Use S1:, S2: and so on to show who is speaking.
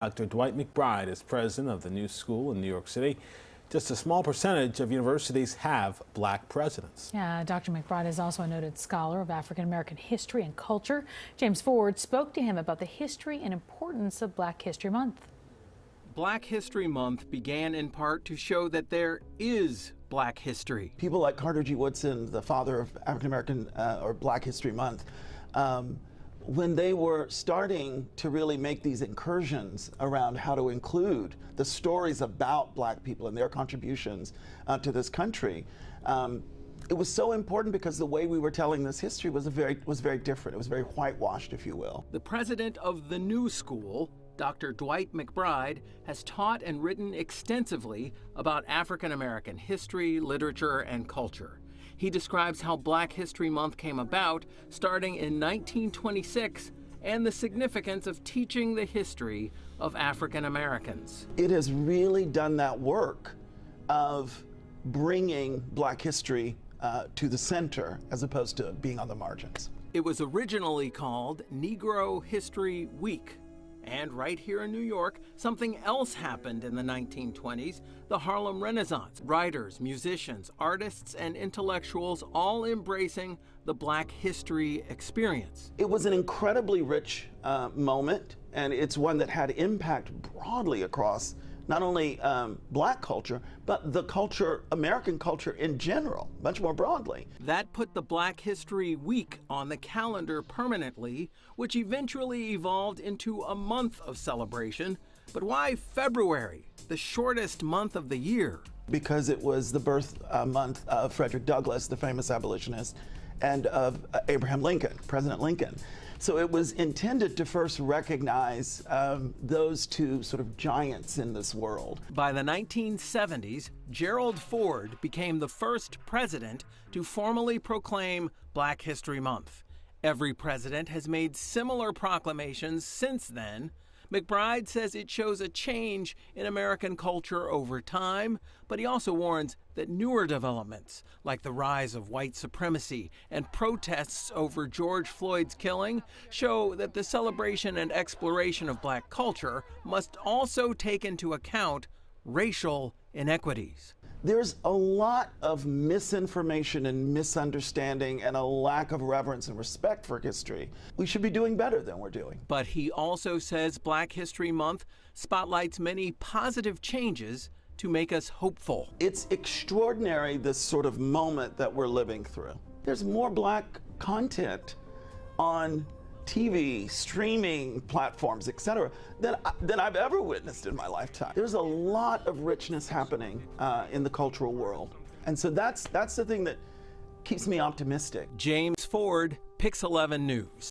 S1: Dr. Dwight McBride is president of the new school in New York City. Just a small percentage of universities have black presidents.
S2: Yeah, Dr. McBride is also a noted scholar of African American history and culture. James Ford spoke to him about the history and importance of Black History Month.
S3: Black History Month began in part to show that there is Black history.
S4: People like Carter G. Woodson, the father of African American or Black History Month, when they were starting to really make these incursions around how to include the stories about black people and their contributions to this country, it was so important because the way we were telling this history was very different. It was very whitewashed, if you will.
S3: The president of the new school, Dr. Dwight McBride, has taught and written extensively about African American history, literature, and culture. He describes how Black History Month came about, starting in 1926, and the significance of teaching the history of African Americans.
S4: It has really done that work of bringing black history to the center as opposed to being on the margins.
S3: It was originally called Negro History Week. And right here in New York, something else happened in the 1920s, the Harlem Renaissance. Writers, musicians, artists, and intellectuals all embracing the Black history experience. It
S4: was an incredibly rich moment, and it's one that had impact broadly across not only black culture, but the culture, American culture in general, much more broadly.
S3: That put the Black History Week on the calendar permanently, which eventually evolved into a month of celebration. But why February, the shortest month of the year?
S4: Because it was the birth month of Frederick Douglass, the famous abolitionist, and of Abraham Lincoln, President Lincoln. So it was intended to first recognize those two sort of giants in this world.
S3: By the 1970s, Gerald Ford became the first president to formally proclaim Black History Month. Every president has made similar proclamations since then. McBride says it shows a change in American culture over time, but he also warns that newer developments, like the rise of white supremacy and protests over George Floyd's killing, show that the celebration and exploration of black culture must also take into account racial inequities.
S4: There's a lot of misinformation and misunderstanding and a lack of reverence and respect for history. We should be doing better than we're doing.
S3: But he also says Black History Month spotlights many positive changes to make us hopeful.
S4: It's extraordinary, this sort of moment that we're living through. There's more black content on TV, streaming platforms, etc., than I've ever witnessed in my lifetime. There's a lot of richness happening in the cultural world. And so that's the thing that keeps me optimistic.
S3: James Ford, Pix 11 News.